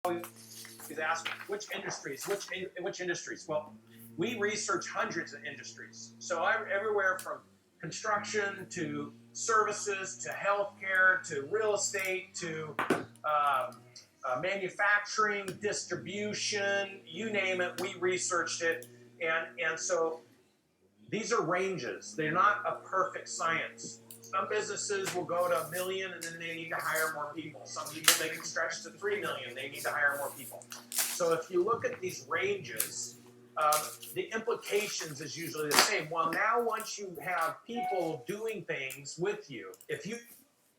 always ask which industries, which industries. Well, we research hundreds of industries. So everywhere from construction to services to healthcare to real estate to manufacturing, distribution, you name it, we researched it. And so these are ranges. They're not a perfect science. Some businesses will go to 1 million and then they need to hire more people. Some people, they can stretch to 3 million. They need to hire more people. So if you look at these ranges, the implications is usually the same. Well, now once you have people doing things with you, if you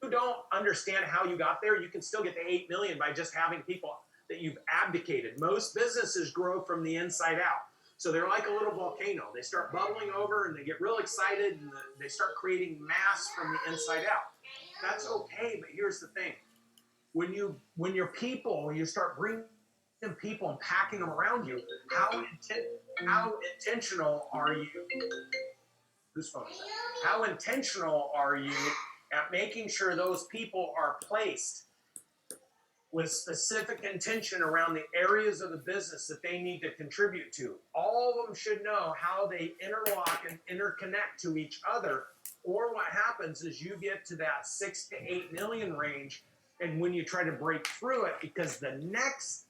don't understand how you got there, you can still get to 8 million by just having people that you've abdicated. Most businesses grow from the inside out. So they're like a little volcano. They start bubbling over and they get real excited and they start creating mass from the inside out. That's okay, but here's the thing. When your people, you start bringing people and packing them around you, how intentional are you? Whose phone is that? How intentional are you at making sure those people are placed with specific intention around the areas of the business that they need to contribute to? All of them should know how they interlock and interconnect to each other. Or what happens is you get to that 6 to 8 million range, and when you try to break through it, because the next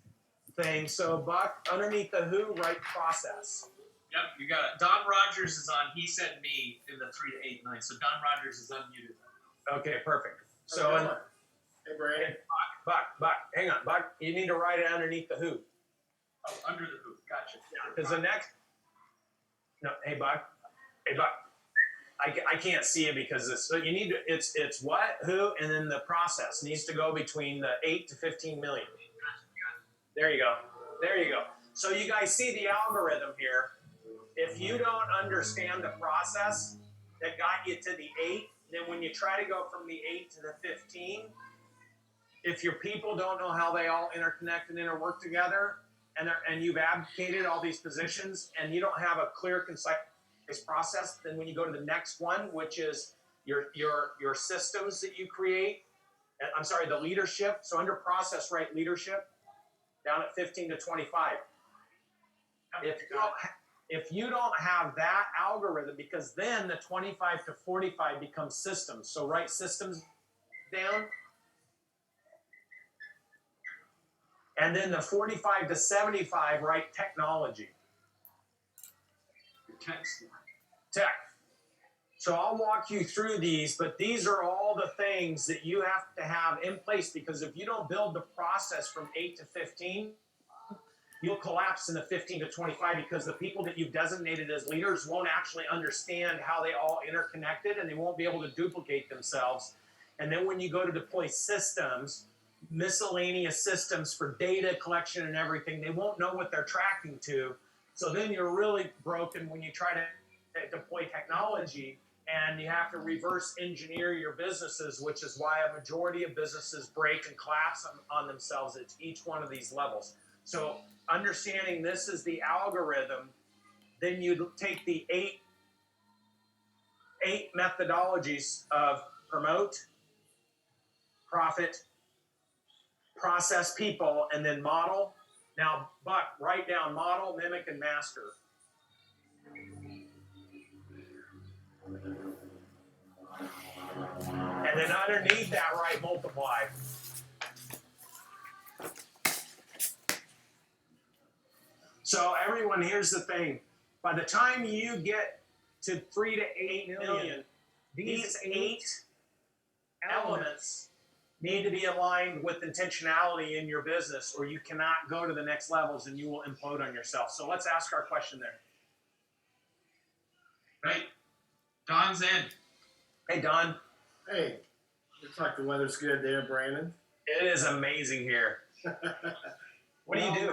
thing, so Buck, underneath the who, write process. Yep, you got it. Don Rogers is on He Said Me in the 3 to 8 9. So Don Rogers is unmuted. Okay, perfect. So, hey, Brandon. Buck, hang on. Buck, you need to write it underneath the who. Oh, under the who. Gotcha. Because the next... No, hey, Buck. I can't see it because it's... So you need to... It's what, who, and then the process needs to go between the 8 to 15 million. There you go. So you guys see the algorithm here. If you don't understand the process that got you to the 8, then when you try to go from the 8 to the 15, if your people don't know how they all interconnect and interwork together, and you've abdicated all these positions, and you don't have a clear, concise process, then when you go to the next one, which is your systems that you create, the leadership. So under process, write leadership down at 15 to 25. If you don't have that algorithm, because then the 25 to 45 becomes systems. So write systems down. And then the 45 to 75, write technology. Tech. So I'll walk you through these, but these are all the things that you have to have in place, because if you don't build the process from 8 to 15, you'll collapse in the 15 to 25, because the people that you've designated as leaders won't actually understand how they all interconnected, and they won't be able to duplicate themselves. And then when you go to deploy systems, miscellaneous systems for data collection and everything, they won't know what they're tracking to. So then you're really broken when you try to deploy technology, and you have to reverse engineer your businesses, which is why a majority of businesses break and collapse on themselves at each one of these levels. So understanding this is the algorithm, then you take the eight methodologies of promote, profit, process, people, and then model. Now, Buck, write down model, mimic, and master. And then underneath that, write multiply. So everyone, here's the thing. By the time you get to 3 to 8 million, these 8 elements need to be aligned with intentionality in your business, or you cannot go to the next levels and you will implode on yourself. So let's ask our question there. Right. Don's in. Hey, Don. Hey, looks like the weather's good there, Brandon. It is amazing here. What do you do?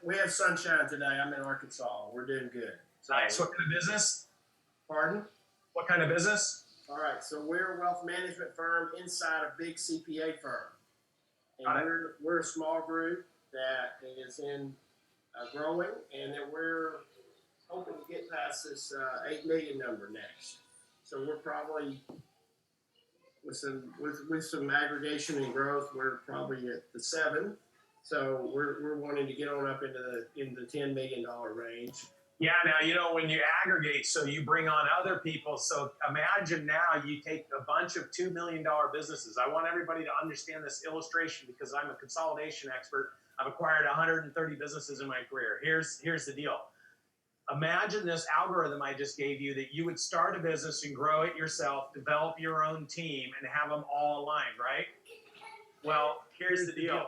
We have sunshine today. I'm in Arkansas. We're doing good. Nice. What kind of business? Pardon? What kind of business? All right, so we're a wealth management firm inside a big CPA firm. And we're a small group that is in growing, and that we're hoping to get past this 8 million number next. So we're probably, with some aggregation and growth, we're probably at the 7. So we're wanting to get on up into the $10 million range. Yeah, now, when you aggregate, so you bring on other people. So imagine now you take a bunch of $2 million businesses. I want everybody to understand this illustration because I'm a consolidation expert. I've acquired 130 businesses in my career. Here's the deal. Imagine this algorithm I just gave you, that you would start a business and grow it yourself, develop your own team, and have them all aligned, right? Well, here's the deal.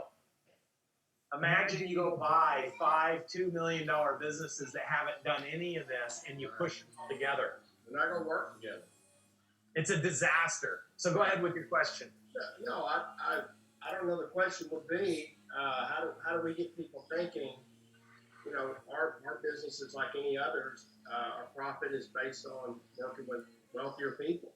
Imagine you go buy 5 $2 million businesses that haven't done any of this, and you push them all together. They're not going to work together. It's a disaster. So go ahead with your question. No, I don't know. The question would be, how do we get people thinking? Our business is like any others. Our profit is based on working with wealthier people.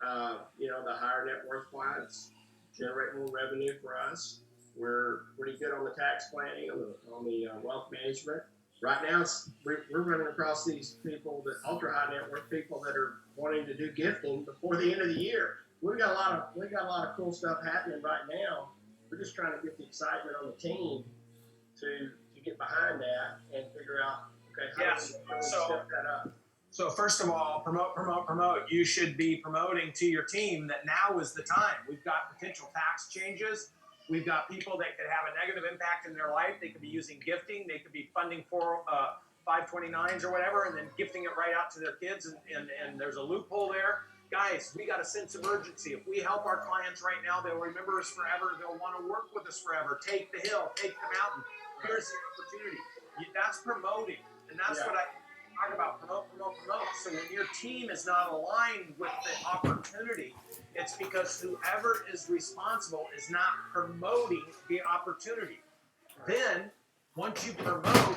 The higher net worth clients generate more revenue for us. We're pretty good on the tax planning, on the wealth management. Right now, we're running across these people, the ultra high net worth people that are wanting to do gifting before the end of the year. We got a lot of cool stuff happening right now. We're just trying to get the excitement on the team to get behind that and figure out, okay, how do we step that up? So first of all, promote. You should be promoting to your team that now is the time. We've got potential tax changes. We've got people that could have a negative impact in their life. They could be using gifting. They could be funding 529s or whatever, and then gifting it right out to their kids. And there's a loophole there. Guys, we got a sense of urgency. If we help our clients right now, they'll remember us forever. They'll want to work with us forever. Take the hill, take the mountain. Here's the opportunity. That's promoting. And that's what I talk about. Promote. So when your team is not aligned with the opportunity, it's because whoever is responsible is not promoting the opportunity. Then, once you promote,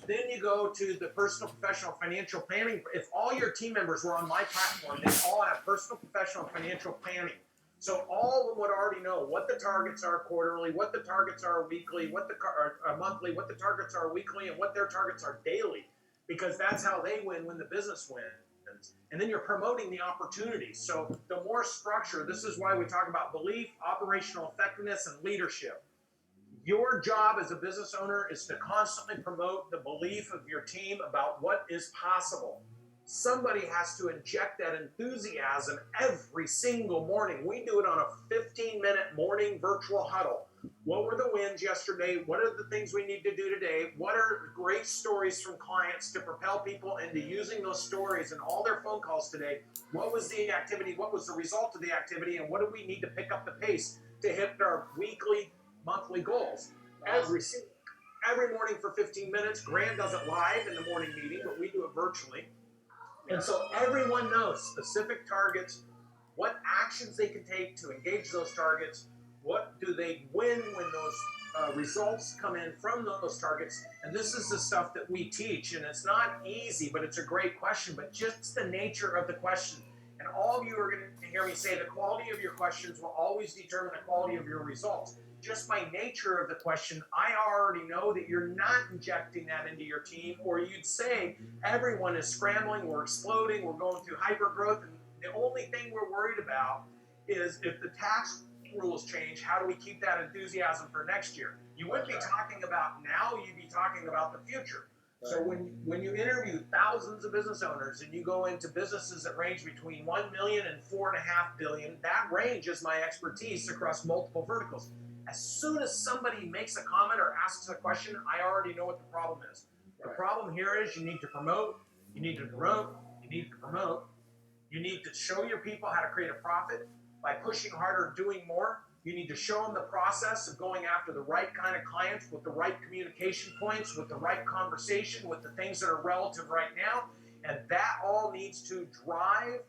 then you go to the personal, professional, financial planning. If all your team members were on my platform, they all have personal, professional, financial planning. So all of them would already know what the targets are quarterly, what the targets are weekly, what the monthly, what the targets are weekly, and what their targets are daily, because that's how they win when the business wins. And then you're promoting the opportunity. So the more structure, this is why we talk about belief, operational effectiveness, and leadership. Your job as a business owner is to constantly promote the belief of your team about what is possible. Somebody has to inject that enthusiasm every single morning. We do it on a 15-minute morning virtual huddle. What were the wins yesterday? What are the things we need to do today? What are great stories from clients to propel people into using those stories in all their phone calls today? What was the activity? What was the result of the activity? And what do we need to pick up the pace to hit our weekly, monthly goals? Every morning for 15 minutes. Grant does it live in the morning meeting, but we do it virtually. And so everyone knows specific targets, what actions they can take to engage those targets, what do they win when those results come in from those targets. And this is the stuff that we teach. And it's not easy, but it's a great question. But just the nature of the question. And all of you are going to hear me say the quality of your questions will always determine the quality of your results. Just by nature of the question, I already know that you're not injecting that into your team, or you'd say everyone is scrambling, we're exploding, we're going through hyper growth, and the only thing we're worried about is if the tax rules change, how do we keep that enthusiasm for next year? You wouldn't be talking about now, you'd be talking about the future. So when you interview thousands of business owners and you go into businesses that range between 1 million and 4.5 billion, that range is my expertise across multiple verticals. As soon as somebody makes a comment or asks a question, I already know what the problem is. The problem here is you need to promote, you need to promote, you need to promote. You need to show your people how to create a profit by pushing harder, doing more. You need to show them the process of going after the right kind of clients with the right communication points, with the right conversation, with the things that are relative right now. And that all needs to drive,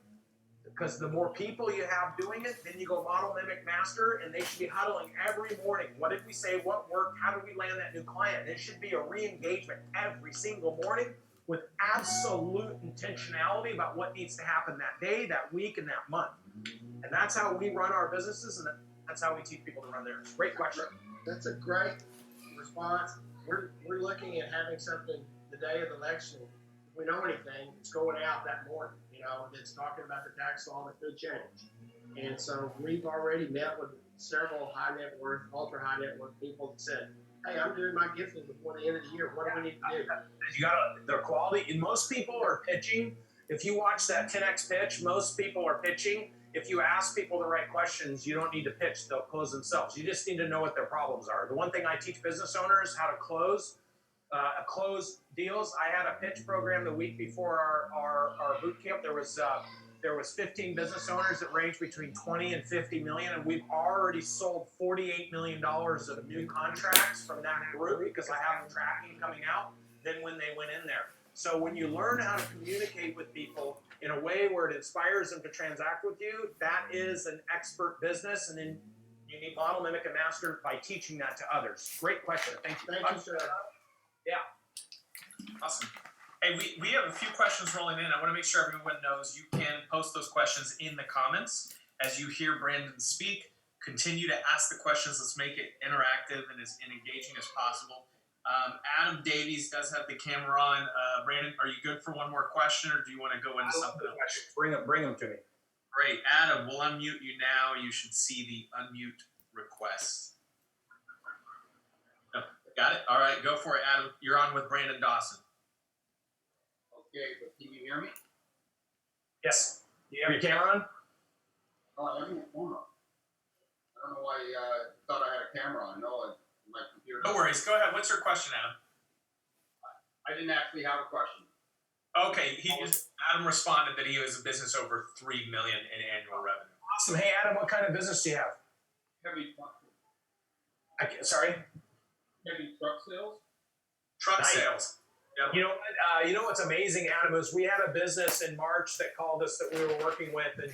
because the more people you have doing it, then you go model, mimic, master, and they should be huddling every morning. What did we say? What worked? How did we land that new client? It should be a re-engagement every single morning with absolute intentionality about what needs to happen that day, that week, and that month. And that's how we run our businesses, and that's how we teach people to run theirs. Great question. That's a great response. We're looking at having something the day of the election. If we know anything, it's going out that morning. It's talking about the tax law that could change. And so we've already met with several high net worth, ultra high net worth people that said, Hey, I'm doing my gifting before the end of the year. What do we need to do? You got the quality. And most people are pitching. If you watch that 10x pitch, most people are pitching. If you ask people the right questions, you don't need to pitch. They'll close themselves. You just need to know what their problems are. The one thing I teach business owners how to close deals. I had a pitch program the week before our boot camp. There was 15 business owners that range between 20 and 50 million, and we've already sold $48 million of new contracts from that group because I have them tracking coming out than when they went in there. So when you learn how to communicate with people in a way where it inspires them to transact with you, that is an expert business, and then you need model, mimic, and master by teaching that to others. Great question. Thank you. Thank you, sir. Yeah. Awesome. Hey, we have a few questions rolling in. I want to make sure everyone knows you can post those questions in the comments as you hear Brandon speak. Continue to ask the questions. Let's make it interactive and as engaging as possible. Adam Davies does have the camera on. Brandon, are you good for one more question, or do you want to go into something else? Bring them to me. Great. Adam, we'll unmute you now. You should see the unmute request. Oh, got it? All right, go for it, Adam. You're on with Brandon Dawson. Okay, but can you hear me? Yes. Do you have your camera on? Oh, I have my camera. I don't know why thought I had a camera on. No, my computer. No worries. Go ahead. What's your question, Adam? I didn't actually have a question. Okay, Adam responded that he was a business over $3 million in annual revenue. Awesome. Hey, Adam, what kind of business do you have? Heavy truck. Sorry? Heavy truck sales? Truck Nice. sales. Yep. You know what's amazing, Adam, is we had a business in March that called us that we were working with, and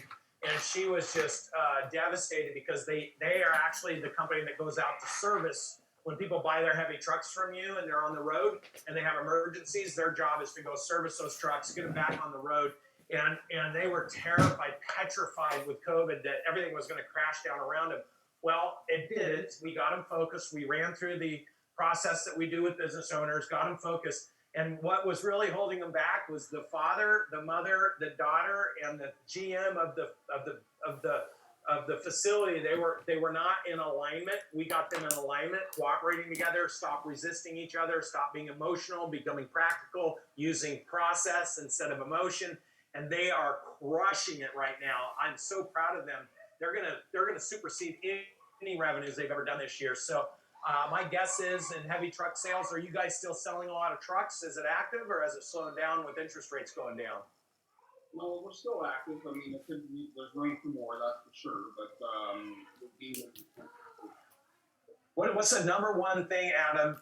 she was just devastated because they are actually the company that goes out to service when people buy their heavy trucks from you and they're on the road and they have emergencies. Their job is to go service those trucks, get them back on the road, and they were terrified, petrified with COVID that everything was going to crash down around them. Well, it didn't. We got them focused. We ran through the process that we do with business owners, got them focused. And what was really holding them back was the father, the mother, the daughter, and the GM of the facility. They were not in alignment. We got them in alignment, cooperating together, stop resisting each other, stop being emotional, becoming practical, using process instead of emotion. And they are crushing it right now. I'm so proud of them. They're gonna supersede any revenues they've ever done this year. So. My guess is in heavy truck sales, are you guys still selling a lot of trucks? Is it active or has it slowed down with interest rates going down? No, we're still active. I mean, there's room for more, that's for sure. But What's the number one thing, Adam?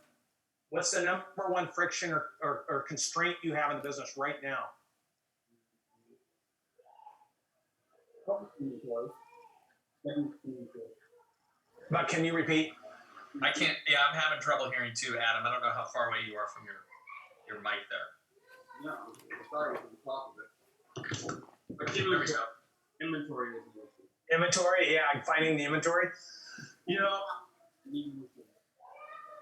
What's the number one friction or constraint you have in the business right now? But can you repeat? I can't. Yeah, I'm having trouble hearing too, Adam. I don't know how far away you are from your mic there. yeah, we're starting with the top of it. But There we go. inventory is an issue. Inventory? Yeah, I'm finding the inventory.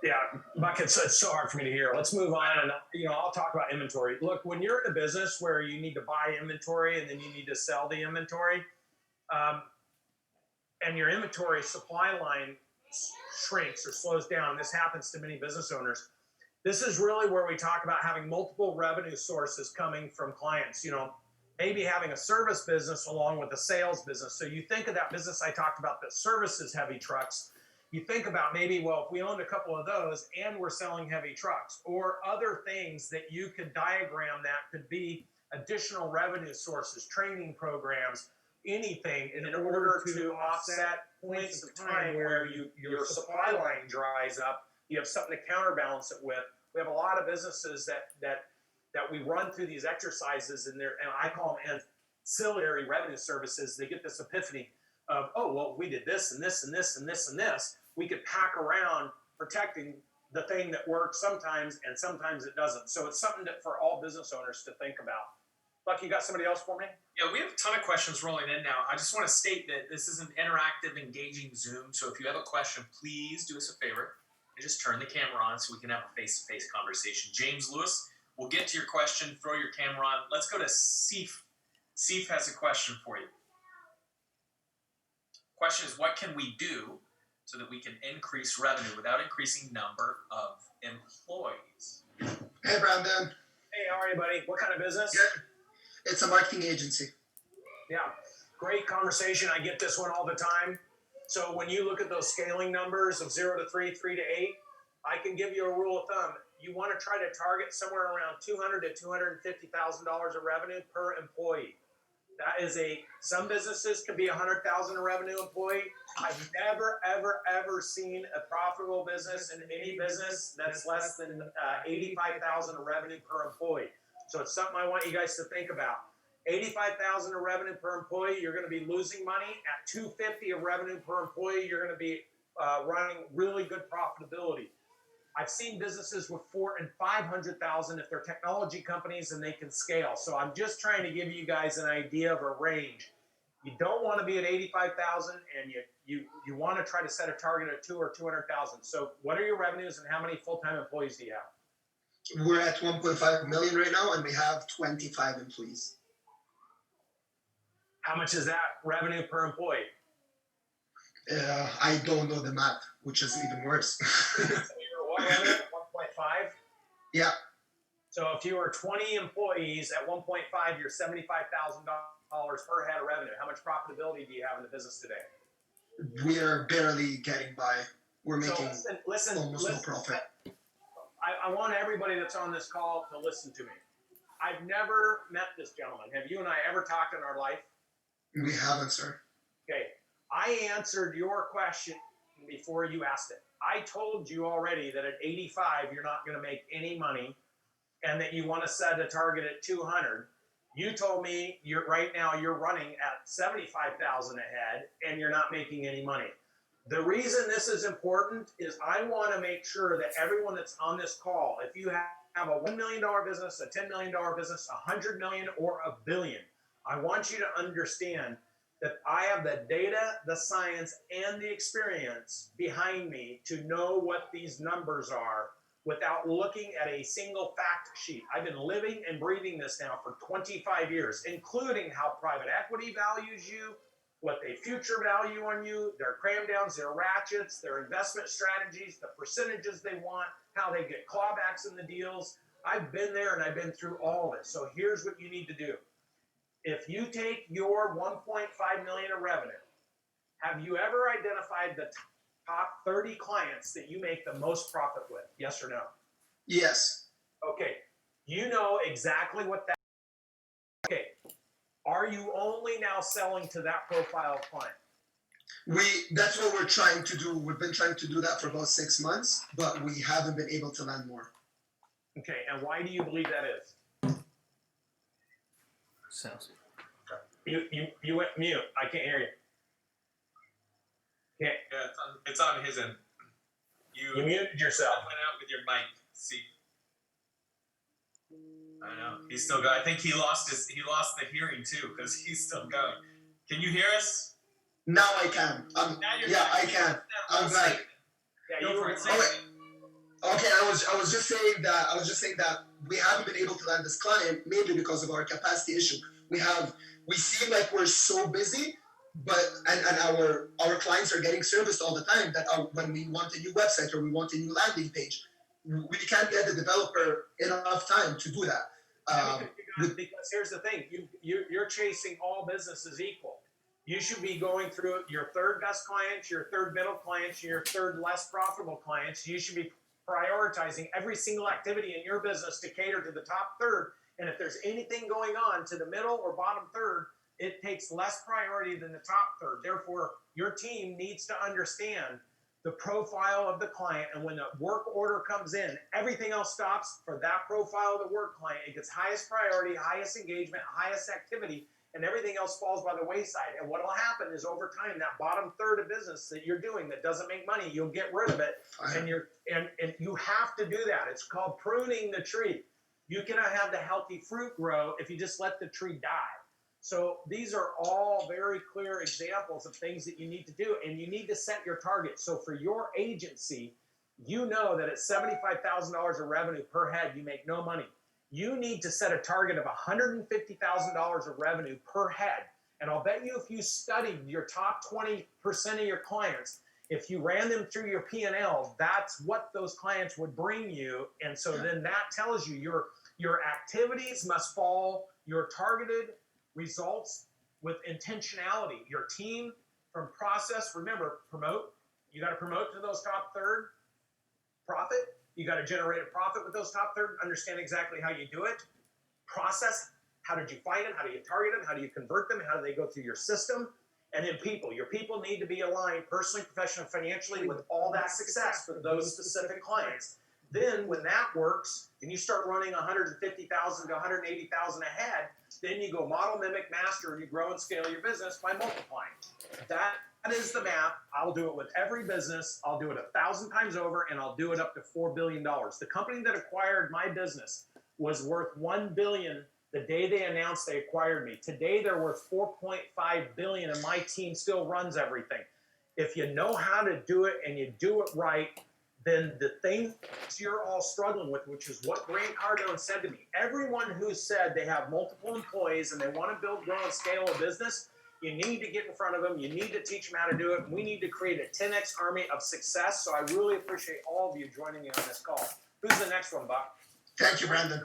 Yeah, Buck, it's so hard for me to hear. Let's move on, and I'll talk about inventory. Look, when you're in a business where you need to buy inventory and then you need to sell the inventory, and your inventory supply line shrinks or slows down, this happens to many business owners. This is really where we talk about having multiple revenue sources coming from clients. Maybe having a service business along with a sales business. So you think of that business I talked about that services heavy trucks. You think about maybe, well, if we owned a couple of those and we're selling heavy trucks or other things that you could diagram that could be additional revenue sources, training programs, anything in order to offset points of time where your supply line dries up. You have something to counterbalance it with. We have a lot of businesses that we run through these exercises, and I call them ancillary revenue services. They get this epiphany of, oh, well, we did this and this and this and this and this. We could pack around protecting the thing that works sometimes, and sometimes it doesn't. So it's something that for all business owners to think about. Buck, you got somebody else for me? Yeah, we have a ton of questions rolling in now. I just want to state that this is an interactive, engaging Zoom. So if you have a question, please do us a favor and just turn the camera on so we can have a face-to-face conversation. James Lewis, we'll get to your question. Throw your camera on. Let's go to Seif. Seif has a question for you. Question is, what can we do so that we can increase revenue without increasing number of employees. Hey, Brandon. Hey, how are you, buddy? What kind of business? Good. It's a marketing agency. Yeah, great conversation. I get this one all the time. So when you look at those scaling numbers of 0 to 3, 3 to 8, I can give you a rule of thumb. You want to try to target somewhere around $200,000 to $250,000 of revenue per employee. That is some businesses can be 100,000 a revenue employee. I've never, ever seen a profitable business in any business that's less than 85,000 of revenue per employee. So it's something I want you guys to think about. 85,000 of revenue per employee, you're going to be losing money. At 250 of revenue per employee, you're going to be running really good profitability. I've seen businesses with 400,000 and 500,000 if they're technology companies and they can scale. So I'm just trying to give you guys an idea of a range. You don't want to be at 85,000, and you want to try to set a target of 200,000 or 200,000. So what are your revenues and how many full-time employees do you have? We're at 1.5 million right now, and we have 25 employees. How much is that revenue per employee? I don't know the math, which is even worse. So you're what revenue? 1.5? Yeah. So if you were 20 employees at 1.5, you're $75,000 per head of revenue. How much profitability do you have in the business today? We're barely getting by. We're So making listen, almost no profit. I want everybody that's on this call to listen to me. I've never met this gentleman. Have you and I ever talked in our life? We haven't, sir. Okay. I answered your question before you asked it. I told you already that at 85, you're not going to make any money and that you want to set a target at 200. You told me right now you're running at 75,000 ahead and you're not making any money. The reason this is important is I want to make sure that everyone that's on this call, if you have a $1 million business, a $10 million business, $100 million, or $1 billion, I want you to understand that I have the data, the science, and the experience behind me to know what these numbers are without looking at a single fact sheet. I've been living and breathing this now for 25 years, including how private equity values you, what they future value on you, their cram downs, their ratchets, their investment strategies, the percentages they want, how they get clawbacks in the deals. I've been there and I've been through all of it. So here's what you need to do. If you take your 1.5 million of revenue, have you ever identified the top 30 clients that you make the most profit with? Yes or no? Yes. Okay. You know exactly what that. Okay. Are you only now selling to that profile of client? That's what we're trying to do. We've been trying to do that for about 6 months, but we haven't been able to land more. Okay. And why do you believe that is? Sounds. You went mute. I can't hear you. Okay. Yeah, it's on his end. You muted yourself. Went out with your mic. See. I know. He's still going. I think he lost the hearing too, because he's still going. Can you hear us? Now I can. I can. I'm back. Yeah, Go you for were it. saying. Okay, I was just saying that we haven't been able to land this client mainly because of our capacity issue. We seem like we're so busy, but our clients are getting serviced all the time that when we want a new website or we want a new landing page, we can't get the developer enough time to do that. Because here's the thing, you're chasing all businesses equal. You should be going through your third best clients, your third middle clients, your third less profitable clients. You should be prioritizing every single activity in your business to cater to the top third. And if there's anything going on to the middle or bottom third, it takes less priority than the top third. Therefore, your team needs to understand the profile of the client. And when the work order comes in, everything else stops for that profile of the work client. It gets highest priority, highest engagement, highest activity, and everything else falls by the wayside. And what will happen is over time, that bottom third of business that you're doing that doesn't make money, you'll get rid of it. And you have to do that. It's called pruning the tree. You cannot have the healthy fruit grow if you just let the tree die. So these are all very clear examples of things that you need to do, and you need to set your target. So for your agency, you know that at $75,000 of revenue per head, you make no money. You need to set a target of $150,000 of revenue per head. And I'll bet you if you studied your top 20% of your clients If you ran them through your P&L, that's what those clients would bring you. And so then that tells you your activities must follow your targeted results with intentionality. Your team from process, remember, promote. You got to promote to those top third. Profit. You got to generate a profit with those top third. Understand exactly how you do it. Process. How did you find them? How do you target them? How do you convert them? How do they go through your system? And then people. Your people need to be aligned personally, professionally, financially with all that success for those specific clients. Then when that works and you start running 150,000 to 180,000 ahead, then you go model, mimic, master, and you grow and scale your business by multiplying. That is the math. I'll do it with every business. I'll do it 1,000 times over, and I'll do it up to $4 billion. The company that acquired my business was worth $1 billion the day they announced they acquired me. Today they're worth $4.5 billion, and my team still runs everything. If you know how to do it and you do it right, then the thing you're all struggling with, which is what Grant Cardone said to me, everyone who said they have multiple employees and they want to build, grow, and scale a business, you need to get in front of them. You need to teach them how to do it. We need to create a 10X army of success. So I really appreciate all of you joining me on this call. Who's the next one, Buck? Thank you, Brandon.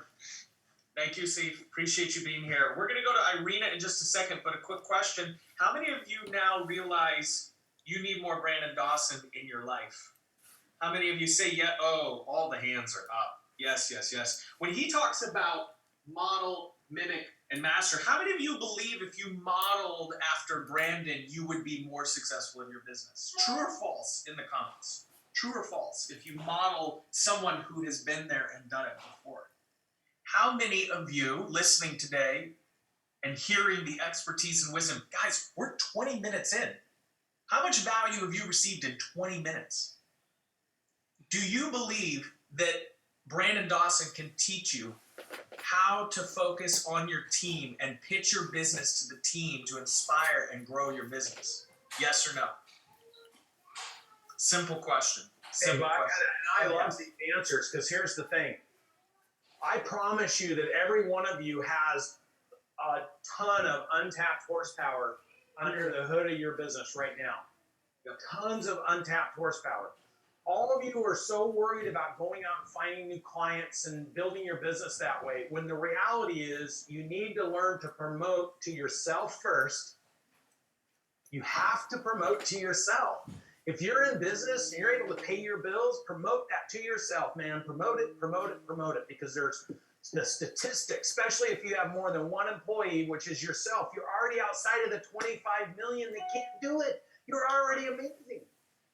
Thank you, Steve. Appreciate you being here. We're going to go to Irina in just a second, but a quick question. How many of you now realize you need more Brandon Dawson in your life? How many of you say, yeah, oh, all the hands are up. Yes, yes, yes. When he talks about model, mimic, and master, how many of you believe if you modeled after Brandon, you would be more successful in your business? True or false in the comments? True or false if you model someone who has been there and done it before? How many of you listening today and hearing the expertise and wisdom, guys, we're 20 minutes in. How much value have you received in 20 minutes? Do you believe that Brandon Dawson can teach you how to focus on your team and pitch your business to the team to inspire and grow your business? Yes or no? Simple question. Simple question. And I love these answers because here's the thing. I promise you that every one of you has a ton of untapped horsepower under the hood of your business right now. You have tons of untapped horsepower. All of you are so worried about going out and finding new clients and building your business that way, when the reality is you need to learn to promote to yourself first. You have to promote to yourself. If you're in business and you're able to pay your bills, promote that to yourself, man. Promote it, promote it, promote it, because there's the statistics, especially if you have more than one employee, which is yourself. You're already outside of the 25 million that can't do it. You're already amazing.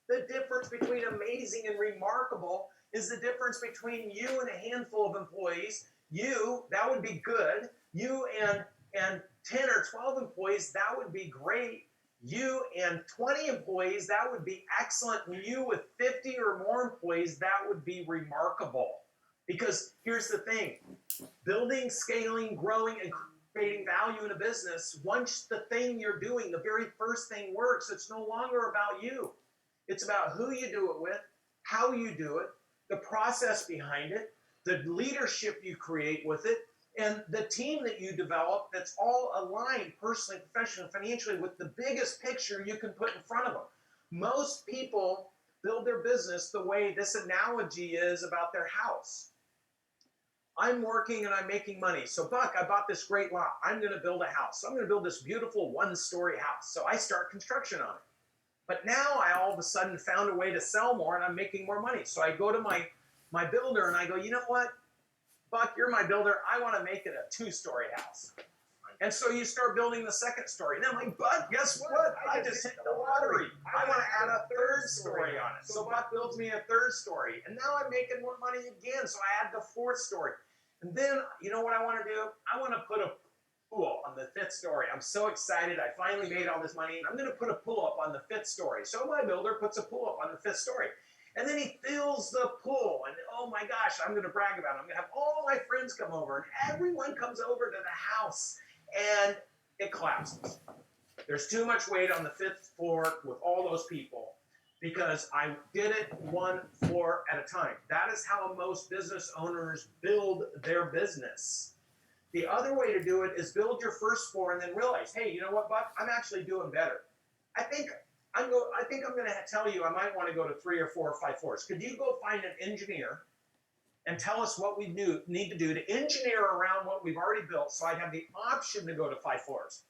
The difference between amazing and remarkable is the difference between you and a handful of employees. You, that would be good. You and 10 or 12 employees, that would be great. You and 20 employees, that would be excellent. And you with 50 or more employees, that would be remarkable. Because here's the thing, building, scaling, growing, and creating value in a business, once the thing you're doing, the very first thing works, it's no longer about you. It's about who you do it with, how you do it, the process behind it, the leadership you create with it, and the team that you develop that's all aligned personally, professionally, financially with the biggest picture you can put in front of them. Most people build their business the way this analogy is about their house. I'm working and I'm making money. So Buck, I bought this great lot. I'm going to build a house. So I'm going to build this beautiful one-story house. So I start construction on it. But now I all of a sudden found a way to sell more and I'm making more money. So I go to my builder and I go, you know what? Buck, you're my builder. I want to make it a two-story house. And so you start building the second story. And I'm like, Buck, guess what? I just hit the lottery. I want to add a third story on it. So Buck builds me a third story. And now I'm making more money again. So I add the fourth story. And then, you know what I want to do? I want to put a pool on the fifth story. I'm so excited. I finally made all this money. And I'm going to put a pool up on the fifth story. So my builder puts a pool up on the fifth story. And then he fills the pool. And oh my gosh, I'm going to brag about it. I'm going to have all my friends come over. And everyone comes over to the house. And it collapses. There's too much weight on the fifth floor with all those people because I did it one floor at a time. That is how most business owners build their business. The other way to do it is build your first floor and then realize, hey, you know what, Buck? I'm actually doing better. I think I think I'm going to tell you I might want to go to 3 or 4 or 5 fours. Could you go find an engineer and tell us what we need to do to engineer around what we've already built so I'd have the option to go to 5 fours?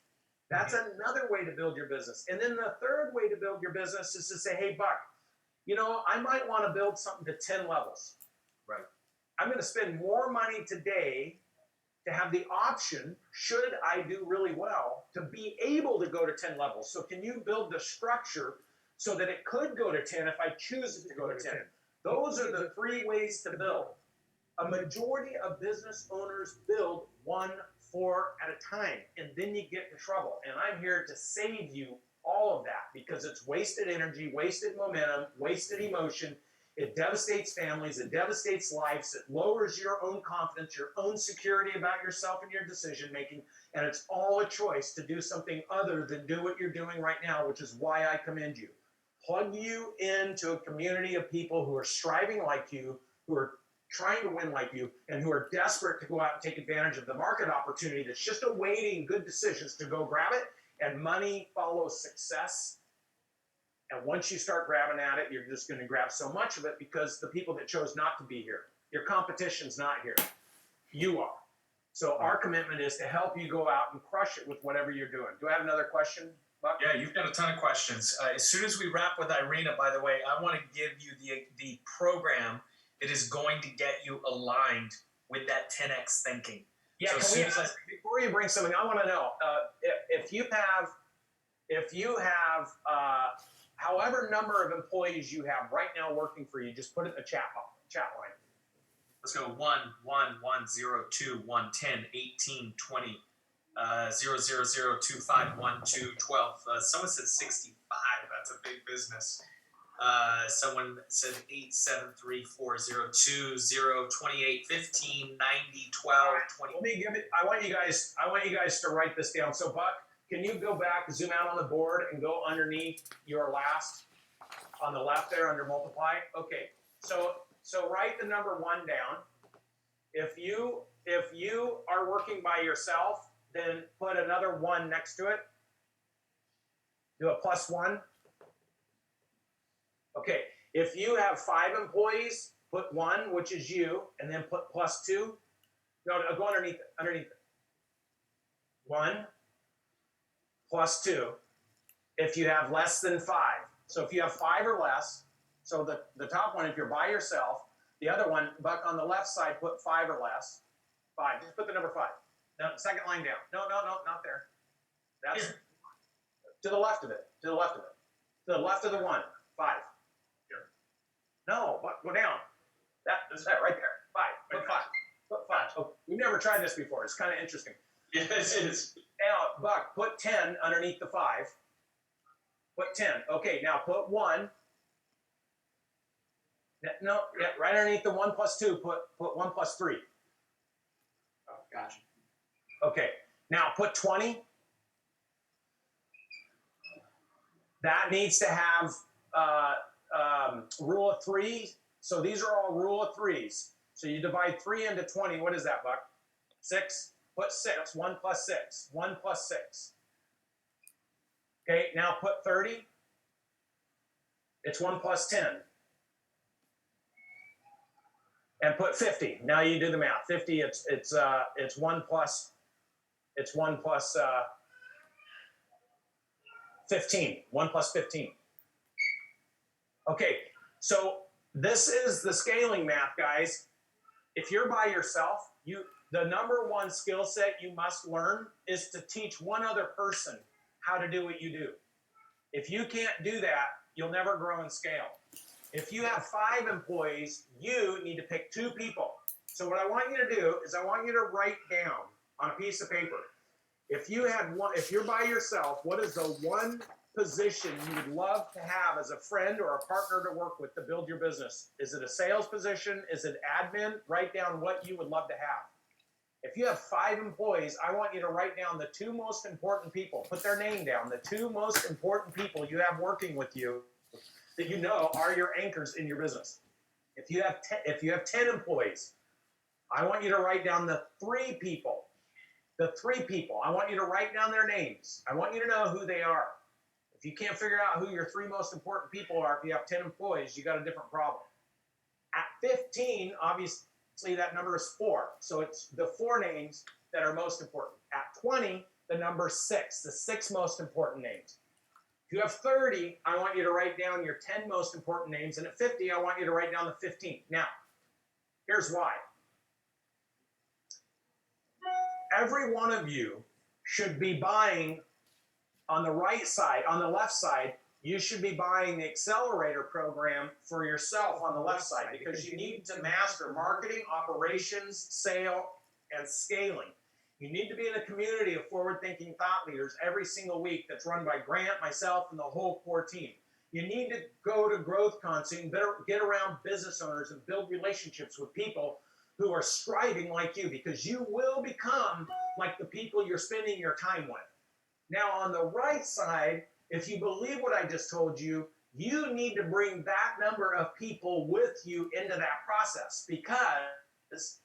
That's another way to build your business. And then the third way to build your business is to say, hey, Buck, you know, I might want to build something to 10 levels. Right. I'm going to spend more money today to have the option, should I do really well, to be able to go to 10 levels. So can you build the structure so that it could go to 10 if I choose it to go to 10? Those are the 3 ways to build. A majority of business owners build 1 floor at a time, and then you get in trouble. And I'm here to save you all of that because it's wasted energy, wasted momentum, wasted emotion. It devastates families, it devastates lives, it lowers your own confidence, your own security about yourself and your decision making, and it's all a choice to do something other than do what you're doing right now, which is why I commend you. Plug you into a community of people who are striving like you, who are trying to win like you, and who are desperate to go out and take advantage of the market opportunity that's just awaiting good decisions to go grab it, and money follows success. And once you start grabbing at it, you're just going to grab so much of it because the people that chose not to be here, your competition's not here. You are. So our commitment is to help you go out and crush it with whatever you're doing. Do I have another question, Buck? Yeah, you've got a ton of questions. As soon as we wrap with Irina, by the way, I want to give you the program that is going to get you aligned with that 10x thinking. Yeah, so before you bring something, I want to know if you have however number of employees you have right now working for you, just put it in the chat line. Let's go 1, 1, 1, 0, 2, 1, 10, 18, 20, 0, 0, 0, 2, 5, 1, 2, 12. Someone said 65. That's a big business. Someone said 8, 7, 3, 4, 0, 2, 0, 28, 15, 90, 12, 20. Let me give it. I want you guys to write this down. So, Buck, can you go back, zoom out on the board, and go underneath your last on the left there under multiply? Okay. So write the number 1 down. If you are working by yourself, then put another 1 next to it. Do a +1. Okay. If you have 5 employees, put 1, which is you, and then put +2. No, go underneath it. 1 +2. If you have less than 5. So if you have 5 or less, so the top one, if you're by yourself, the other one, Buck, on the left side, put 5 or less. 5. Just put the number 5. No, second line down. No, not there. That's Here. To the left of it. To the left of it. To the left of the 1. 5. Here. No, Buck, go down. That's that right there. 5. Put 5. Put 5. Oh, we've never tried this before. It's kind of interesting. Yes, it is. Now, Buck, put 10 underneath the 5. Put 10. Okay, now put 1. No, yeah, right underneath the 1 + 2, put 1 + 3. Oh, gotcha. Okay, now put 20. That needs to have rule of 3. So these are all rule of 3s. So you divide 3 into 20. What is that, Buck? 6. Put 6. 1 + 6. 1 + 6. Okay, now put 30. It's 1 + 10. And put 50. Now you do the math. 50. It's 1 plus. It's 1 plus 15. 1 + 15. Okay. So this is the scaling math, guys. If you're by yourself, the number 1 skill set you must learn is to teach one other person how to do what you do. If you can't do that, you'll never grow and scale. If you have 5 employees, you need to pick 2 people. So what I want you to do is I want you to write down on a piece of paper. If you're by yourself, what is the one position you would love to have as a friend or a partner to work with to build your business? Is it a sales position? Is it admin? Write down what you would love to have. If you have 5 employees, I want you to write down the 2 most important people. Put their name down. The 2 most important people you have working with you that you know are your anchors in your business. If you have 10 employees, I want you to write down the 3 people. The 3 people. I want you to write down their names. I want you to know who they are. If If you can't figure out who your 3 most important people are, if you have 10 employees, you got a different problem. At 15, obviously that number is 4. So it's the 4 names that are most important. At 20, the number 6, the 6 most important names. If you have 30, I want you to write down your 10 most important names. And at 50, I want you to write down the 15. Now, here's why. Every one of you should be buying on the right side, on the left side, you should be buying the accelerator program for yourself on the left side because you need to master marketing, operations, sale, and scaling. You need to be in a community of forward-thinking thought leaders every single week that's run by Grant, myself, and the whole core team. You need to go to GrowthCon so you can get around business owners and build relationships with people who are striving like you because you will become like the people you're spending your time with. Now, on the right side, if you believe what I just told you, you need to bring that number of people with you into that process because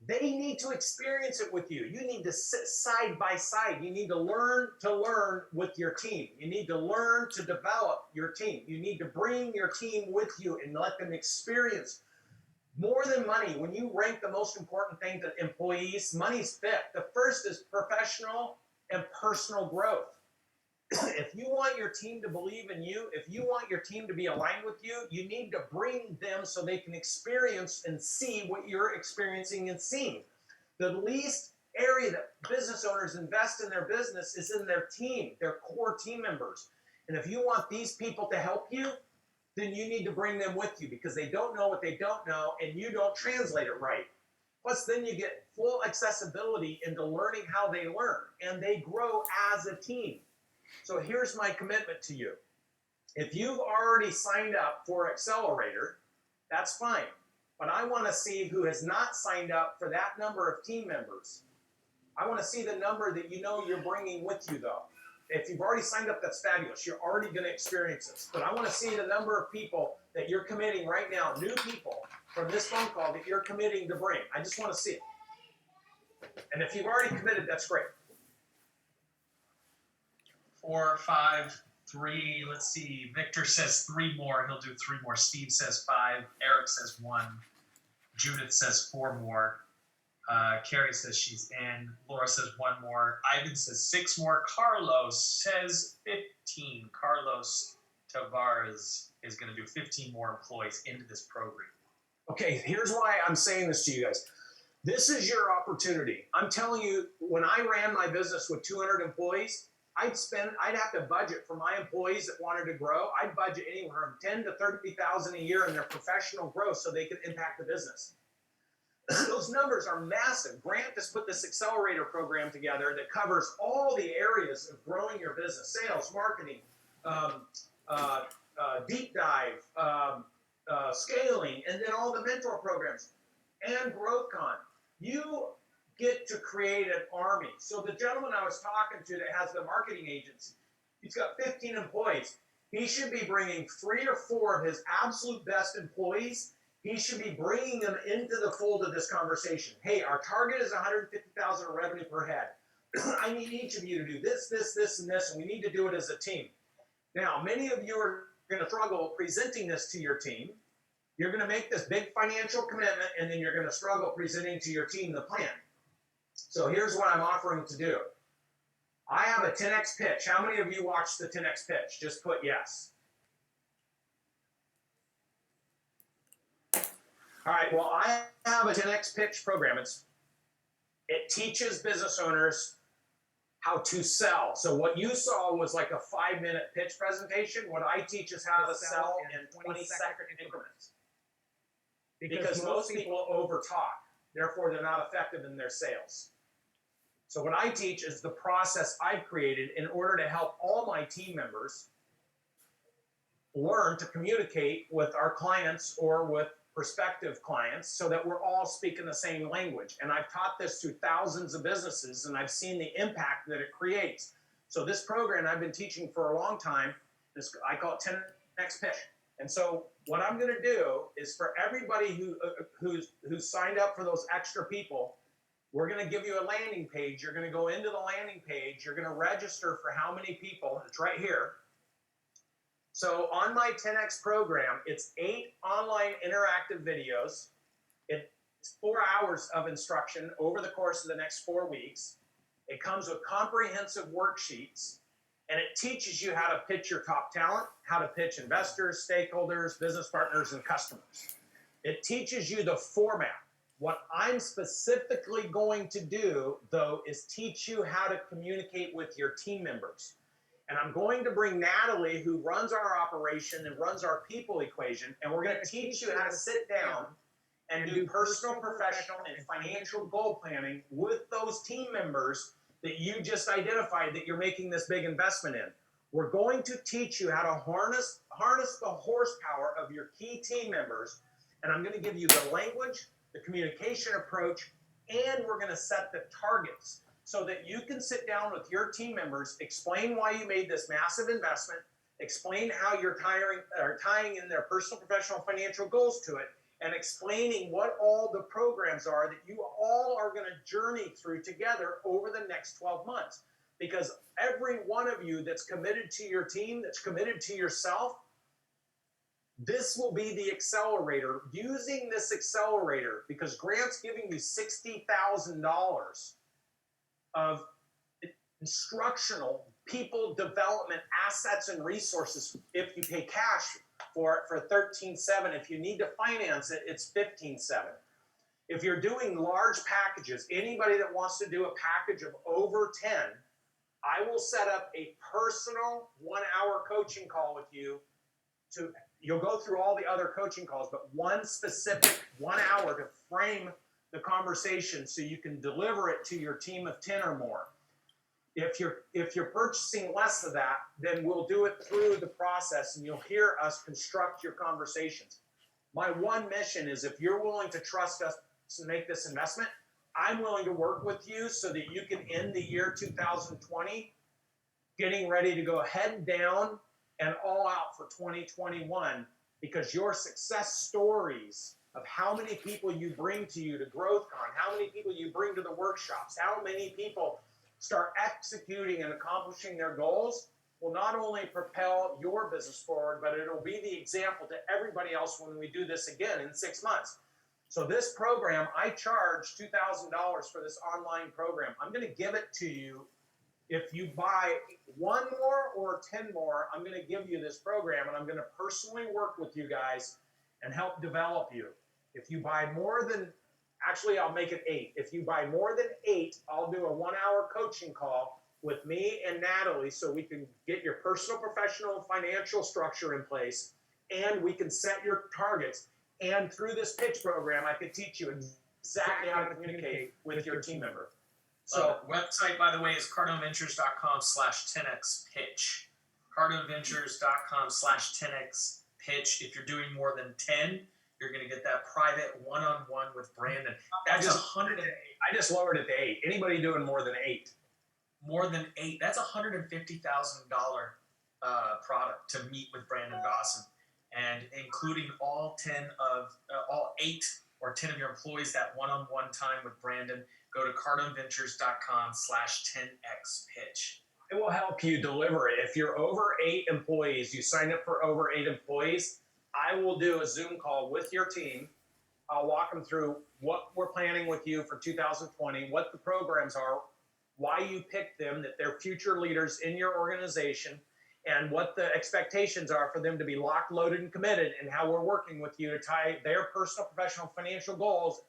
they need to experience it with you. You need to sit side by side. You need to learn with your team. You need to learn to develop your team. You need to bring your team with you and let them experience more than money. When you rank the most important thing to employees, money's fifth. The first is professional and personal growth. If you want your team to believe in you, if you want your team to be aligned with you, you need to bring them so they can experience and see what you're experiencing and seeing. The least area that business owners invest in their business is in their team, their core team members. And if you want these people to help you, then you need to bring them with you because they don't know what they don't know and you don't translate it right. Plus, then you get full accessibility into learning how they learn and they grow as a team. So here's my commitment to you. If you've already signed up for Accelerator, that's fine. But I want to see who has not signed up for that number of team members. I want to see the number that you know you're bringing with you, though. If you've already signed up, that's fabulous. You're already going to experience this. But I want to see the number of people that you're committing right now, new people from this phone call that you're committing to bring. I just want to see it. And if you've already committed, that's great. 4, 5, 3. Let's see. Victor says 3 more. He'll do 3 more. Steve says 5. Eric says 1. Judith says 4 more. Carrie says she's in. Laura says 1 more. Ivan says 6 more. Carlos says 15. Carlos Tavares is going to do 15 more employees into this program. Okay, here's why I'm saying this to you guys. This is your opportunity. I'm telling you, when I ran my business with 200 employees, I'd have to budget for my employees that wanted to grow. I'd budget anywhere from $10,000 to $30,000 a year in their professional growth so they could impact the business. Those numbers are massive. Grant just put this accelerator program together that covers all the areas of growing your business: sales, marketing, deep dive, scaling, and then all the mentor programs and GrowthCon. You get to create an army. So the gentleman I was talking to that has the marketing agency, he's got 15 employees. He should be bringing 3 or 4 of his absolute best employees. He should be bringing them into the fold of this conversation. Hey, our target is $150,000 in revenue per head. I need each of you to do this, this, this, and this, and we need to do it as a team. Now, many of you are going to struggle presenting this to your team. You're going to make this big financial commitment, and then you're going to struggle presenting to your team the plan. So here's what I'm offering to do. I have a 10X pitch. How many of you watched the 10X pitch? Just put yes. All right, well, I have a 10X pitch program. It teaches business owners how to sell. So what you saw was like a 5-minute pitch presentation. What I teach is how to sell in 20-second increments. Because most people over-talk. Therefore, they're not effective in their sales. So what I teach is the process I've created in order to help all my team members learn to communicate with our clients or with prospective clients so that we're all speaking the same language. And I've taught this to thousands of businesses, and I've seen the impact that it creates. So this program I've been teaching for a long time, I call it 10X Pitch. And so what I'm going to do is for everybody who's signed up for those extra people, We're going to give you a landing page. You're going to go into the landing page. You're going to register for how many people. It's right here. So on my 10X program, it's 8 online interactive videos. It's 4 hours of instruction over the course of the next 4 weeks. It comes with comprehensive worksheets, and it teaches you how to pitch your top talent, how to pitch investors, stakeholders, business partners, and customers. It teaches you the format. What I'm specifically going to do, though, is teach you how to communicate with your team members. And I'm going to bring Natalie, who runs our operation and runs our people equation, and we're going to teach you how to sit down and do personal, professional, and financial goal planning with those team members that you just identified that you're making this big investment in. We're going to teach you how to harness the horsepower of your key team members, and I'm going to give you the language, the communication approach, and we're going to set the targets so that you can sit down with your team members, explain why you made this massive investment, explain how you're tying in their personal, professional, financial goals to it, and explaining what all the programs are that you all are going to journey through together over the next 12 months. Because every one of you that's committed to your team, that's committed to yourself, this will be the accelerator. Using this accelerator, because Grant's giving you $60,000 of instructional people development assets and resources if you pay cash for it for $13,700. If you need to finance it, it's $15,700. If you're doing large packages, anybody that wants to do a package of over 10, I will set up a personal 1-hour coaching call with you. You'll go through all the other coaching calls, but one specific 1 hour to frame the conversation so you can deliver it to your team of 10 or more. If you're purchasing less of that, then we'll do it through the process and you'll hear us construct your conversations. My one mission is if you're willing to trust us to make this investment, I'm willing to work with you so that you can end the year 2020 getting ready to go head down and all out for 2021, because your success stories of how many people you bring to you to GrowthCon, how many people you bring to the workshops, how many people start executing and accomplishing their goals will not only propel your business forward, but it'll be the example to everybody else when we do this again in 6 months. So this program, I charge $2,000 for this online program. I'm going to give it to you. If you buy 1 more or 10 more, I'm going to give you this program, and I'm going to personally work with you guys and help develop you. If you buy more than, actually I'll make it 8. If you buy more than 8, I'll do a 1-hour coaching call with me and Natalie so we can get your personal, professional, financial structure in place, and we can set your targets. And through this pitch program, I could teach you exactly how to communicate with your team member. So website, by the way, is cardonventures.com/10xpitch. cardonventures.com/10xpitch. If you're doing more than 10, you're going to get that private one-on-one with Brandon. That's $108. I just lowered it to 8. Anybody doing more than 8? More than 8. That's $150,000 product to meet with Brandon Dawson, and including all 8 or 10 of your employees, that one-on-one time with Brandon. Go to cardonventures.com/10xpitch. It will help you deliver it. If you're over 8 employees, you sign up for over 8 employees, I will do a Zoom call with your team. I'll walk them through what we're planning with you for 2020, what the programs are, why you picked them, that they're future leaders in your organization, and what the expectations are for them to be locked, loaded, and committed, and how we're working with you to tie their personal, professional, financial goals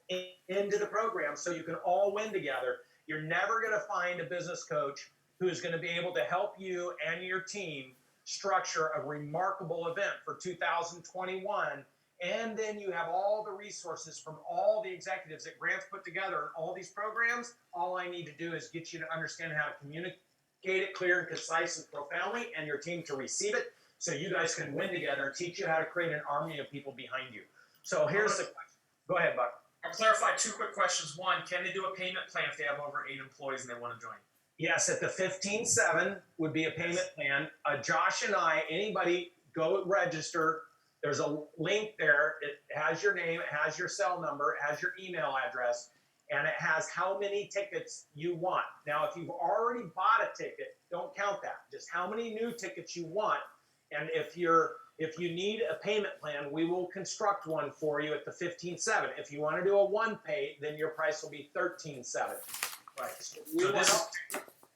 into the program so you can all win together. You're never going to find a business coach who's going to be able to help you and your team structure a remarkable event for 2021. And then you have all the resources from all the executives that Grant's put together in all these programs. All I need to do is get you to understand how to communicate it clear and concise and profoundly, and your team to receive it so you guys can win together and teach you how to create an army of people behind you. So here's the question. Go ahead, Buck. I'll clarify 2 quick questions. One, can they do a payment plan if they have over 8 employees and they want to join? Yes, at the 15.7 would be a payment plan. Josh and I, anybody, go register. There's a link there. It has your name, it has your cell number, it has your email address, and it has how many tickets you want. Now, if you've already bought a ticket, don't count that. Just how many new tickets you want. And if you need a payment plan, we will construct one for you at the $15.7. If you want to do a one pay, then your price will be $13.7. Right. So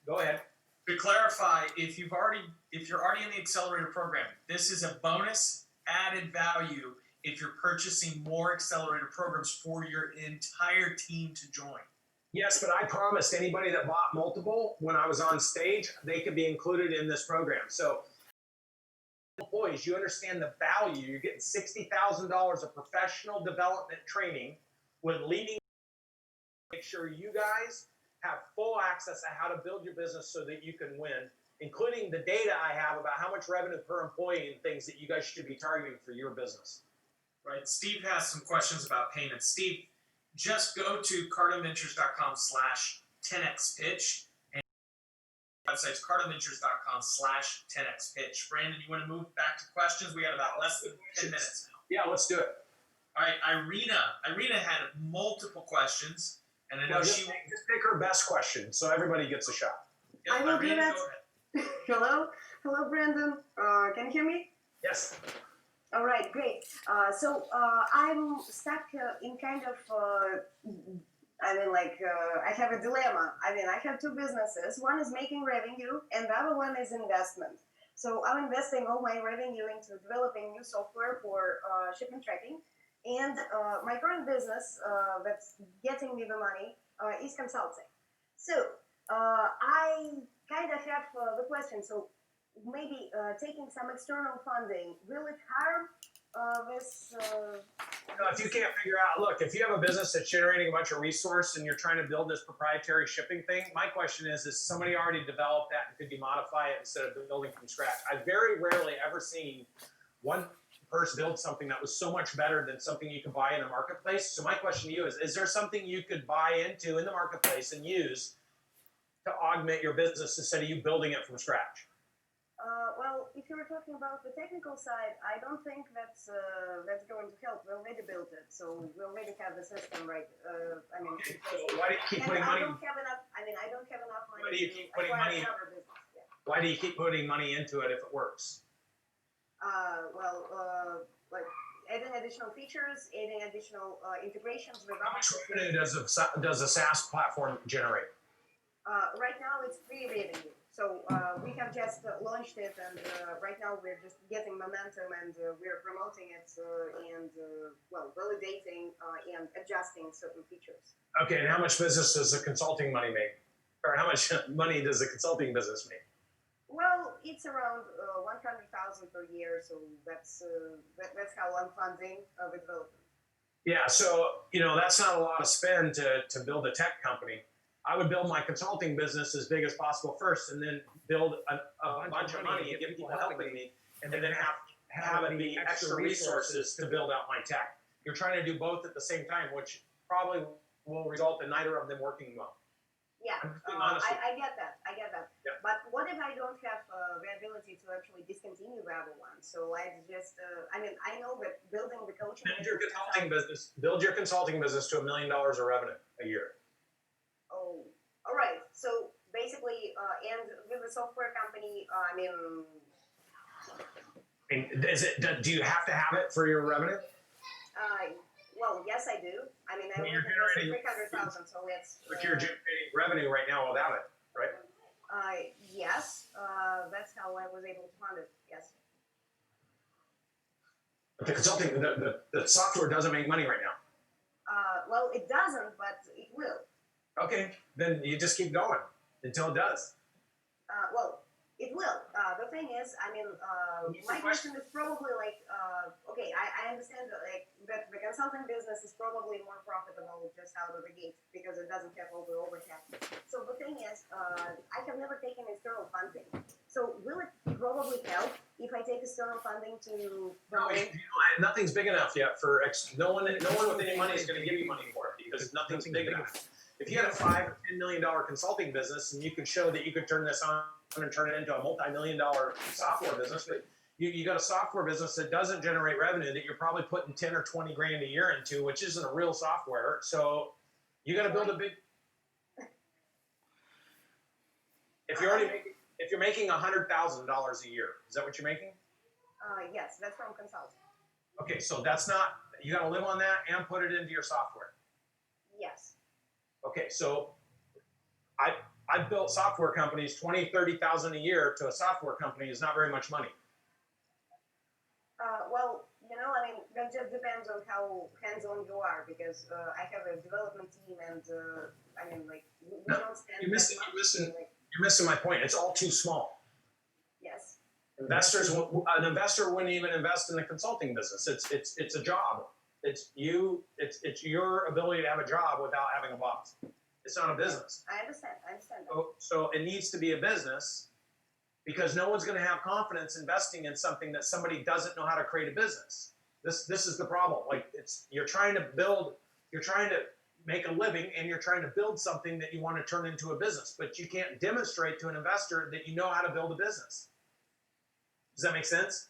go ahead. To clarify, if you're already in the accelerator program, this is a bonus added value if you're purchasing more accelerator programs for your entire team to join. Yes, but I promised anybody that bought multiple when I was on stage, they could be included in this program. So employees, you understand the value. You're getting $60,000 of professional development training with leading. Make sure you guys have full access to how to build your business so that you can win, including the data I have about how much revenue per employee and things that you guys should be targeting for your business. Right. Steve has some questions about payments. Steve, just go to cardinventures.com/10xpitch, and the website's cardinventures.com/10xpitch. Brandon, you want to move back to questions? We got about less than 10 minutes now. Yeah, let's do it. All right, Irina had multiple questions, and I know just pick her best question so everybody gets a shot. Yeah, I will do Irina, that. go ahead. Hello, Brandon. Can you hear me? Yes. All right, great. So I'm stuck in kind of, I have a dilemma. I have two businesses. One is making revenue, and the other one is investment. So I'm investing all my revenue into developing new software for shipping tracking. And my current business that's getting me the money is consulting. So I kind of have the question. So maybe taking some external funding, will it harm this? If you can't figure out, look, if you have a business that's generating a bunch of resource and you're trying to build this proprietary shipping thing, my question is somebody already developed that and could you modify it instead of building from scratch? I've very rarely ever seen one person build something that was so much better than something you could buy in the marketplace. So my question to you is there something you could buy into in the marketplace and use to augment your business instead of you building it from scratch? Well, if you were talking about the technical side, I don't think that's going to help. We already built it, so we already have the system, right? Why do you keep putting money? I don't have enough. I don't have enough money. Why do you keep putting money? Yeah. Why do you keep putting money into it if it works? Like adding additional features, adding additional integrations with How much other revenue does a SaaS platform generate? Right now, it's free revenue. So we have just launched it, and right now we're just getting momentum, and we're promoting it and validating and adjusting certain features. Okay, and how much business does the consulting money make, or how much money does the consulting business make? Well, it's around 100,000 per year, so that's how I'm funding the development. Yeah, so that's not a lot of spend to build a tech company. I would build my consulting business as big as possible first, and then build a bunch of money and get people helping me, and then have it be extra resources to build out my tech. You're trying to do both at the same time, which probably will result in neither of them working well. Yeah, I get that. Yeah. But what if I don't have the ability to actually discontinue the other one? So I just, I know that building the coaching. Build your consulting business to $1 million of revenue a year. Oh, all right. So basically, and with the software company, Do you have to have it for your revenue? Well, yes, I do. I you're generating 300,000, so it's. But you're generating revenue right now without it, right? Yes. That's how I was able to fund it. Yes. But the consulting, the software doesn't make money right now. Well, it doesn't, but it will. Okay, then you just keep going until it does. Well, it will. The thing is, my question is probably like, okay, I understand that the consulting business is probably more profitable just out of the gate because it doesn't have all the overhead. So the thing is, I have never taken external funding. So will it probably help if I take external funding to promote? Nothing's big enough yet for no one with any money is going to give you money for it because nothing's big enough. If you had a $5 or $10 million consulting business and you could show that you could turn this on and turn it into a multi-million-dollar software business, but you got a software business that doesn't generate revenue that you're probably putting 10 or 20 grand a year into, which isn't a real software. So You got to build a big. If you're making $100,000 a year, is that what you're making? Yes, that's from consulting. Okay, so that's not. You got to live on that and put it into your software. Yes. Okay, so I've built software companies. 20, 30,000 a year to a software company is not very much money. Well, I mean, that just depends on how hands-on you are, because I have a development team, and I mean, like, we don't spend You're missing. that You're much. missing. Like, You're missing my point. It's all too small. yes. An investor wouldn't even invest in the consulting business. It's a job. It's your ability to have a job without having a boss. It's not a business. I understand that. So it needs to be a business, because no one's going to have confidence investing in something that somebody doesn't know how to create a business. This is the problem. Like, you're trying to make a living, and you're trying to build something that you want to turn into a business, but you can't demonstrate to an investor that you know how to build a business. Does that make sense?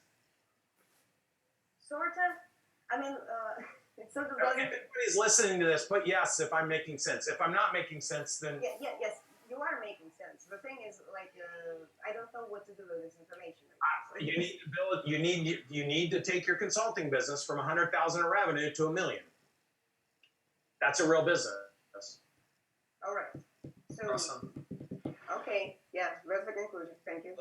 Sort of. I mean, it sort of If doesn't. anybody's listening to this, put yes if I'm making sense. If I'm not making sense, then Yes, you are making sense. The thing is, like, I don't know what to do with this information. you need to build. You need to take your consulting business from 100,000 in revenue to $1 million. That's a real business. All right. So. Awesome. Okay. Yeah. That's the conclusion. Thank you.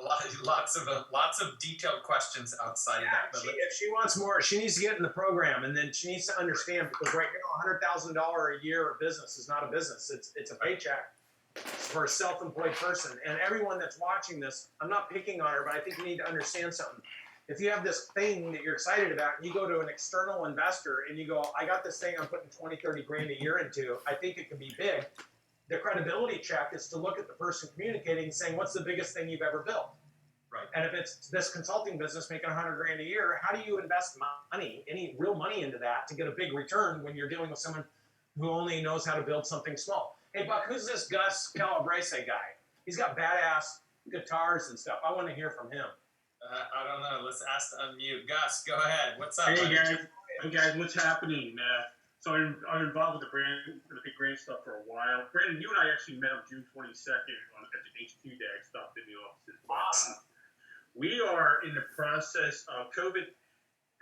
Lots of detailed questions outside of that. But If she wants more, she needs to get in the program, and then she needs to understand, because right now, $100,000 a year business is not a business. It's a paycheck for a self-employed person. And everyone that's watching this, I'm not picking on her, but I think you need to understand something. If you have this thing that you're excited about, and you go to an external investor and you go, I got this thing I'm putting 20, 30 grand a year into, I think it can be big. The credibility check is to look at the person communicating and saying, what's the biggest thing you've ever built? Right. And if it's this consulting business making 100 grand a year, how do you invest money, any real money into that to get a big return when you're dealing with someone who only knows how to build something small? Hey, Buck, who's this Gus Calabrese guy? He's got badass guitars and stuff. I want to hear from him. I don't know. Let's ask to unmute. Gus, go ahead. What's up? Hey guys, what's happening? So I'm involved with the big grant stuff for a while. Brandon, you and I actually met on June 22nd at the HQ Day. I stopped in the offices. Awesome. We are in the process of COVID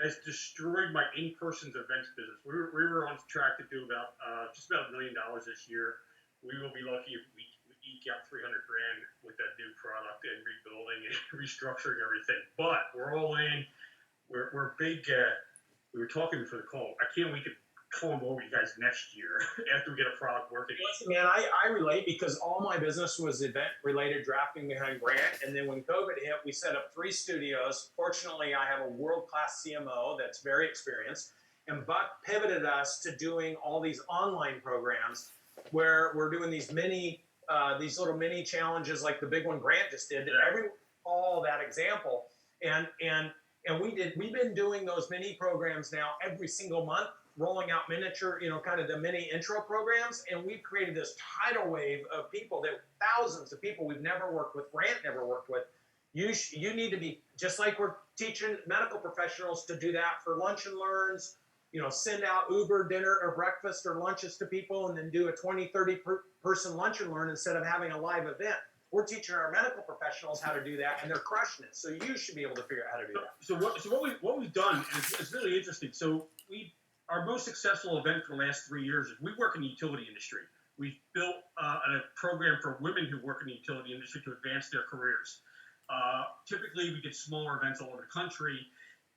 has destroyed my in-person events business. We were on track to do about just about $1 million this year. We will be lucky if we eke out 300 grand with that new product and rebuilding and restructuring everything. But we're all in. We're big. We were talking before the call. I can't wait to come over you guys next year after we get a product working. Listen, man, I relate, because all my business was event-related, drafting behind grant. And then when COVID hit, we set up 3 studios. Fortunately, I have a world-class CMO that's very experienced. And Buck pivoted us to doing all these online programs where we're doing these little mini challenges, like the big one Grant just did. Everyone follow that example. And we've been doing those mini programs now every single month, rolling out miniature, kind of the mini intro programs. And we've created this tidal wave of people, thousands of people we've never worked with, Grant never worked with. You need to be, just like we're teaching medical professionals to do that for lunch and learns, send out Uber dinner or breakfast or lunches to people, and then do a 20, 30 person lunch and learn instead of having a live event. We're teaching our medical professionals how to do that, and they're crushing it. So you should be able to figure out how to do that. So what we've done, and it's really interesting. So our most successful event for the last 3 years is we work in the utility industry. We've built a program for women who work in the utility industry to advance their careers. Typically, we get smaller events all over the country.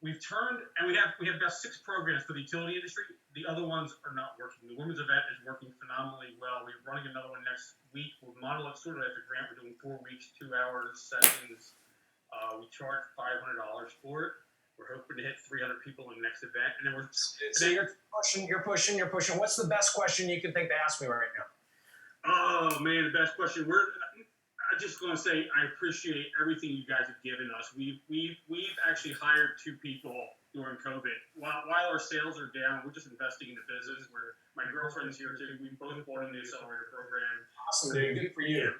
We've turned, and we have about 6 programs for the utility industry. The other ones are not working. The women's event is working phenomenally well. We're running another one next week. We're modeling sort of after Grant. We're doing 4 weeks, 2 hours sessions. We charge $500 for it. We're hoping to hit 300 people in the next event, and then we're. So you're pushing. What's the best question you can think to ask me right now? Oh man, the best question. I'm just going to say I appreciate everything you guys have given us. We've actually hired 2 people during COVID. While our sales are down, we're just investing in the business. Where my girlfriend's here too. We both bought in the accelerator program. Awesome, dude. Good for you.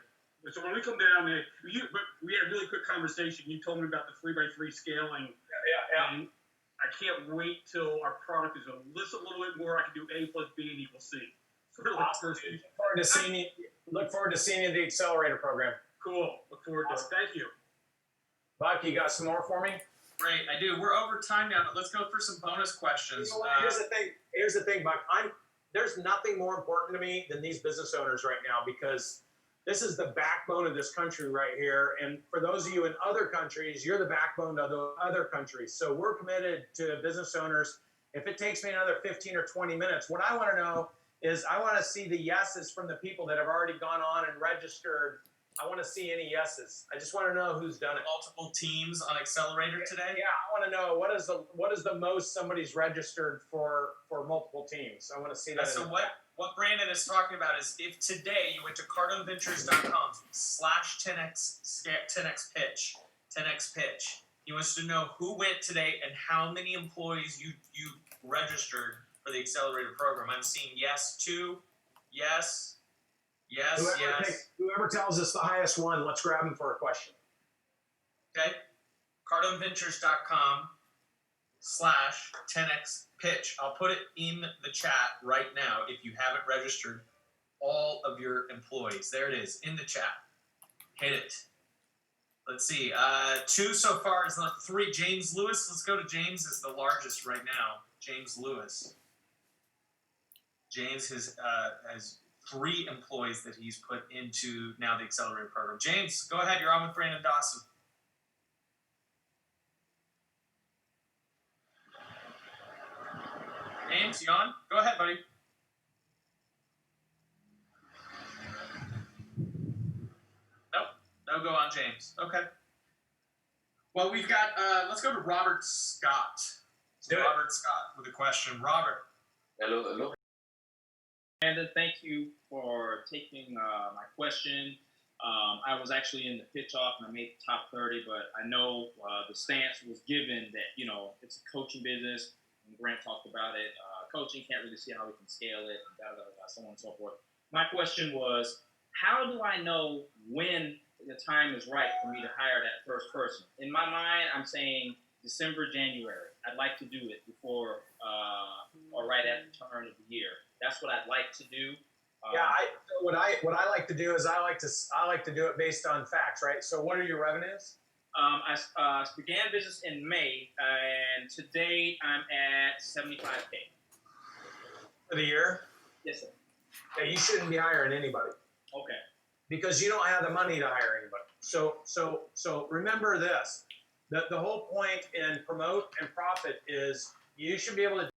So when we come down, we had a really quick conversation. You told me about the 3x3 scaling. Yeah. And I can't wait till our product is a little bit more. I can do A plus B and equals C. For like Awesome. first week. Look forward to seeing you at the accelerator program. Cool. Look forward to it. Thank you. Buck, you got some more for me? Great, I do. We're over time now, but let's go for some bonus questions. You know what? Here's the thing, Buck. There's nothing more important to me than these business owners right now, because this is the backbone of this country right here. And for those of you in other countries, you're the backbone of the other countries. So we're committed to business owners. If it takes me another 15 or 20 minutes, what I want to know is I want to see the yeses from the people that have already gone on and registered. I want to see any yeses. I just want to know who's done it. Multiple teams on Accelerator today. Yeah, I want to know what is the most somebody's registered for multiple teams. I want to see that. So what Brandon is talking about is if today you went to cardonventures.com/10x pitch, he wants to know who went today and how many employees you registered for the Accelerator program. I'm seeing yes 2, yes. Whoever tells us the highest one, let's grab him for a question. Okay. cardonventures.com/10x pitch. I'll put it in the chat right now if you haven't registered all of your employees. There it is in the chat. Hit it. Let's see. 2 so far is not 3. James Lewis. Let's go to James is the largest right now. James Lewis. James has 3 employees that he's put into now the Accelerator program. James, go ahead. You're on with Brandon Dawson. James, you on? Go ahead, buddy. Nope. No go on James. Okay. Well, we've got, let's go to Robert Scott. Do it. Robert Scott with a question. Robert. Hello. Brandon, thank you for taking my question. I was actually in the pitch off and I made the top 30, but I know the stance was given that, it's a coaching business. And Grant talked about it. Coaching, can't really see how we can scale it, so on and so forth. My question was, how do I know when the time is right for me to hire that first person? In my mind, I'm saying December, January. I'd like to do it before or right at the turn of the year. That's what I'd like to do. What I like to do is I like to do it based on facts, right? So what are your revenues? I began business in May, and today I'm at 75K. For the year? Yes, sir. Yeah, you shouldn't be hiring anybody Okay. because you don't have the money to hire anybody. So remember this: the whole point in promote and profit is you should be able to